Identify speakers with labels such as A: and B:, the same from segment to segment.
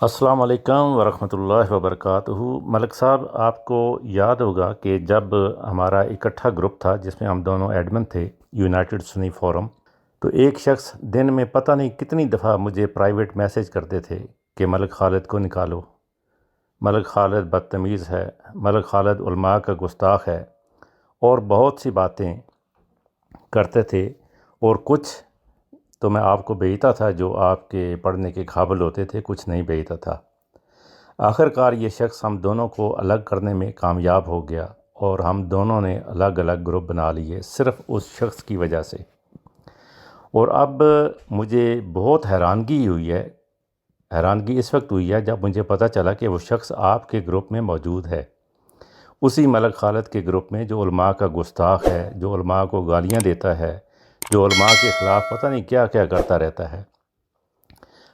A: السلام علیکم ورحمۃ اللہ وبرکاتہ۔ ملک صاحب، آپ کو یاد ہوگا کہ جب ہمارا اکٹھا گروپ تھا جس میں ہم دونوں ایڈمن تھے، یونائٹڈ سنی فورم، تو ایک شخص دن میں پتہ نہیں کتنی دفعہ مجھے پرائیویٹ میسج کرتے تھے کہ ملک خالد کو نکالو، ملک خالد بدتمیز ہے، ملک خالد علماء کا گستاخ ہے، اور بہت سی باتیں کرتے تھے۔ اور کچھ تو میں آپ کو بھیجتا تھا جو آپ کے پڑھنے کے قابل ہوتے تھے، کچھ نہیں بھیجتا تھا۔ آخر کار یہ شخص ہم دونوں کو الگ کرنے میں کامیاب ہو گیا اور ہم دونوں نے الگ الگ گروپ بنا لیے صرف اس شخص کی وجہ سے۔ اور اب مجھے بہت حیرانگی ہوئی ہے، حیرانگی اس وقت ہوئی ہے جب مجھے پتہ چلا کہ وہ شخص آپ کے گروپ میں موجود ہے، اسی ملک خالد کے گروپ میں جو علماء کا گستاخ ہے، جو علماء کو گالیاں دیتا ہے، جو علماء کے خلاف پتہ نہیں کیا کیا کرتا رہتا ہے۔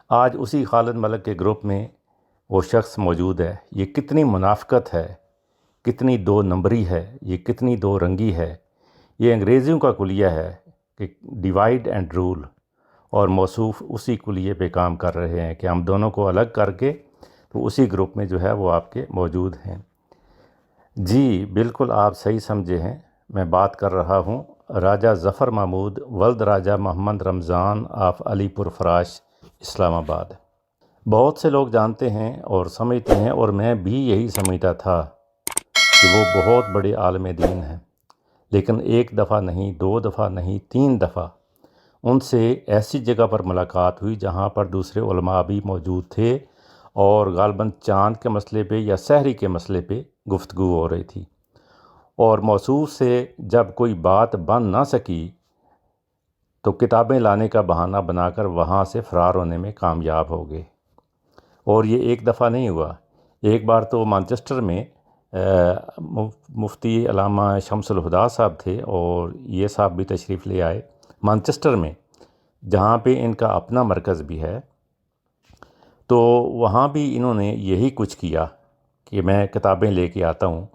A: آج اسی خالد ملک کے گروپ میں وہ شخص موجود ہے۔ یہ کتنی منافقت ہے، کتنی دو نمبری ہے، یہ کتنی دو رنگی ہے۔ یہ انگریزیوں کا کلیہ ہے کہ ڈیوائیڈ اینڈ رول، اور موصوف اسی کلیے پہ کام کر رہے ہیں کہ ہم دونوں کو الگ کر کے تو اسی گروپ میں جو ہے وہ آپ کے موجود ہیں۔ جی بالکل آپ صحیح سمجھے ہیں، میں بات کر رہا ہوں راجہ ظفر محمود ولد راجہ محمد رمضان آف علی پور فراش، اسلام آباد۔ بہت سے لوگ جانتے ہیں اور سمجھتے ہیں، اور میں بھی یہی سمجھتا تھا کہ وہ بہت بڑے عالم دین ہیں، لیکن ایک دفعہ نہیں، دو دفعہ نہیں، 3 دفعہ ان سے ایسی جگہ پر ملاقات ہوئی جہاں پر دوسرے علماء بھی موجود تھے، اور غالباً چاند کے مسئلے پہ یا سحری کے مسئلے پہ گفتگو ہو رہی تھی، اور موصوف سے جب کوئی بات بن نہ سکی تو کتابیں لانے کا بہانہ بنا کر وہاں سے فرار ہونے میں کامیاب ہو گئے۔ اور یہ ایک دفعہ نہیں ہوا، ایک بار تو مانچسٹر میں مفتی علامہ شمس الہدیٰ صاحب تھے، اور یہ صاحب بھی تشریف لے آئے مانچسٹر میں، جہاں پہ ان کا اپنا مرکز بھی ہے۔ تو وہاں بھی انہوں نے یہی کچھ کیا کہ میں کتابیں لے کے آتا ہوں،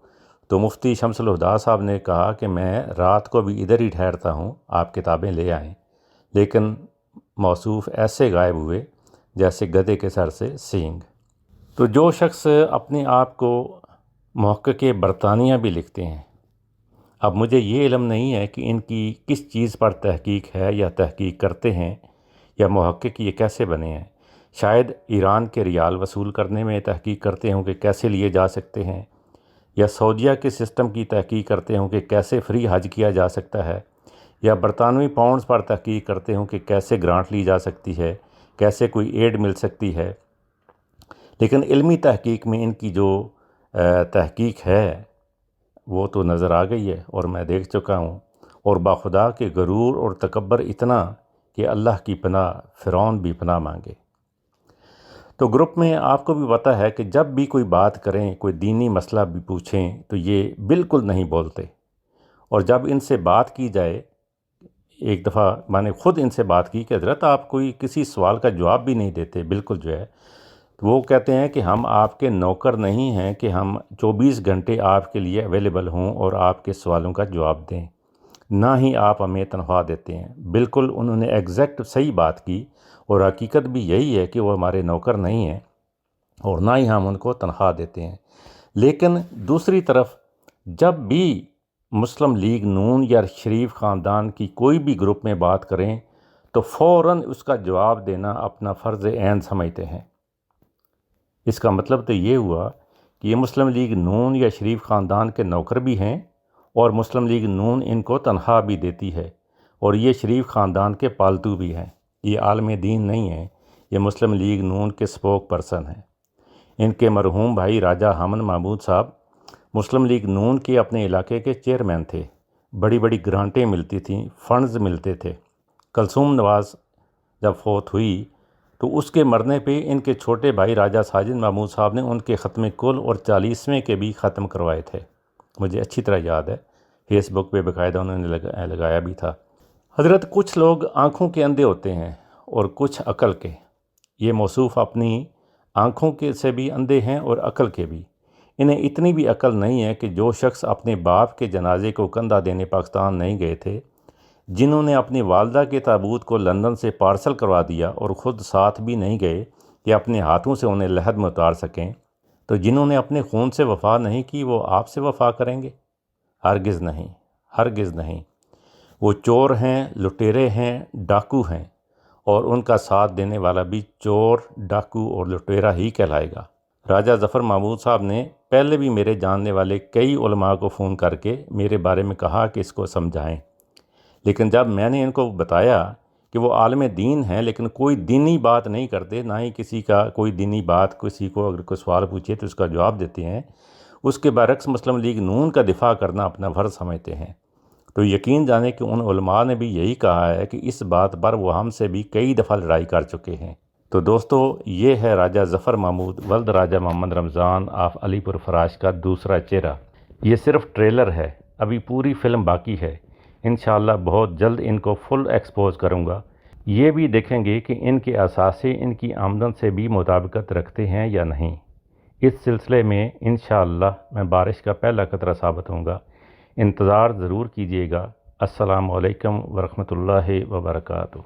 A: تو مفتی شمس الہدیٰ صاحب نے کہا کہ میں رات کو بھی ادھر ہی ٹھہرتا ہوں، آپ کتابیں لے آئیں، لیکن موصوف ایسے غائب ہوئے جیسے گدھے کے سر سے سینگ۔ تو جو شخص اپنے آپ کو محقق برطانیہ بھی لکھتے ہیں، اب مجھے یہ علم نہیں ہے کہ ان کی کس چیز پر تحقیق ہے یا تحقیق کرتے ہیں، یا محقق یہ کیسے بنے ہیں۔ شاید ایران کے ریال وصول کرنے میں تحقیق کرتے ہوں کہ کیسے لیے جا سکتے ہیں، یا سعودیہ کے سسٹم کی تحقیق کرتے ہوں کہ کیسے فری حج کیا جا سکتا ہے، یا برطانوی پاؤنڈز پر تحقیق کرتے ہوں کہ کیسے گرانٹ لی جا سکتی ہے، کیسے کوئی ایڈ مل سکتی ہے۔ لیکن علمی تحقیق میں ان کی جو تحقیق ہے وہ تو نظر آ گئی ہے، اور میں دیکھ چکا ہوں، اور باخدا کے غرور اور تکبر اتنا کہ اللہ کی پناہ فرعون بھی پناہ مانگے۔ تو گروپ میں آپ کو بھی پتہ ہے کہ جب بھی کوئی بات کریں، کوئی دینی مسئلہ بھی پوچھیں تو یہ بالکل نہیں بولتے، اور جب ان سے بات کی جائے، ایک دفعہ میں نے خود ان سے بات کی کہ حضرت آپ کوئی کسی سوال کا جواب بھی نہیں دیتے، بالکل جو ہے، تو وہ کہتے ہیں کہ ہم آپ کے نوکر نہیں ہیں کہ ہم 24 گھنٹے آپ کے لیے اویلیبل ہوں اور آپ کے سوالوں کا جواب دیں، نہ ہی آپ ہمیں تنخواہ دیتے ہیں۔ بالکل انہوں نے ایگزیکٹ صحیح بات کی، اور حقیقت بھی یہی ہے کہ وہ ہمارے نوکر نہیں ہیں اور نہ ہی ہم ان کو تنخواہ دیتے ہیں۔ لیکن دوسری طرف جب بھی مسلم لیگ نون یا شریف خاندان کی کوئی بھی گروپ میں بات کریں تو فوراً اس کا جواب دینا اپنا فرض عین سمجھتے ہیں۔ اس کا مطلب تو یہ ہوا کہ یہ مسلم لیگ نون یا شریف خاندان کے نوکر بھی ہیں، اور مسلم لیگ نون ان کو تنخواہ بھی دیتی ہے، اور یہ شریف خاندان کے پالتو بھی ہیں۔ یہ عالم دین نہیں ہیں، یہ مسلم لیگ نون کے سپوک پرسن ہیں۔ ان کے مرحوم بھائی راجہ حامد محمود صاحب مسلم لیگ نون کے اپنے علاقے کے چیئرمین تھے، بڑی بڑی گرانٹیں ملتی تھیں، فنڈز ملتے تھے۔ کلثوم نواز جب فوت ہوئی تو اس کے مرنے پہ ان کے چھوٹے بھائی راجہ ساجد محمود صاحب نے ان کے ختم کل اور 40ویں کے بھی ختم کروائے تھے، مجھے اچھی طرح یاد ہے، فیس بک پہ باقاعدہ انہوں نے لگایا بھی تھا۔ حضرت کچھ لوگ آنکھوں کے اندھے ہوتے ہیں اور کچھ عقل کے، یہ موصوف اپنی آنکھوں کے سے بھی اندھے ہیں اور عقل کے بھی۔ انہیں اتنی بھی عقل نہیں ہے کہ جو شخص اپنے باپ کے جنازے کو کندھا دینے پاکستان نہیں گئے تھے، جنہوں نے اپنی والدہ کے تابوت کو لندن سے پارسل کروا دیا اور خود ساتھ بھی نہیں گئے، کہ اپنے ہاتھوں سے انہیں لحد میں اتار سکیں، تو جنہوں نے اپنے خون سے وفا نہیں کی وہ آپ سے وفا کریں گے؟ ہرگز نہیں، ہرگز نہیں۔ وہ چور ہیں، لٹیرے ہیں، ڈاکو ہیں، اور ان کا ساتھ دینے والا بھی چور، ڈاکو اور لٹیرا ہی کہلائے گا۔ راجہ ظفر محمود صاحب نے پہلے بھی میرے جاننے والے کئی علماء کو فون کر کے میرے بارے میں کہا کہ اس کو سمجھائیں، لیکن جب میں نے ان کو بتایا کہ وہ عالم دین ہیں لیکن کوئی دینی بات نہیں کرتے، نہ ہی کسی کا کوئی دینی بات، کسی کو اگر کوئی سوال پوچھے تو اس کا جواب دیتے ہیں، اس کے برعکس مسلم لیگ نون کا دفاع کرنا اپنا فرض سمجھتے ہیں، تو یقین جانیں کہ ان علماء نے بھی یہی کہا ہے کہ اس بات پر وہ ہم سے بھی کئی دفعہ لڑائی کر چکے ہیں۔ تو دوستو، یہ ہے راجہ ظفر محمود ولد راجہ محمد رمضان آف علی پور فراش کا دوسرا چہرہ۔ یہ صرف ٹریلر ہے، ابھی پوری فلم باقی ہے۔ انشاءاللہ بہت جلد ان کو فل ایکسپوز کروں گا۔ یہ بھی دیکھیں گے کہ ان کے اثاثے ان کی آمدن سے بھی مطابقت رکھتے ہیں یا نہیں۔ اس سلسلے میں انشاءاللہ میں بارش کا پہلا قطرہ ثابت ہوں گا۔ انتظار ضرور کیجیے گا۔ السلام علیکم ورحمۃ اللہ وبرکاتہ۔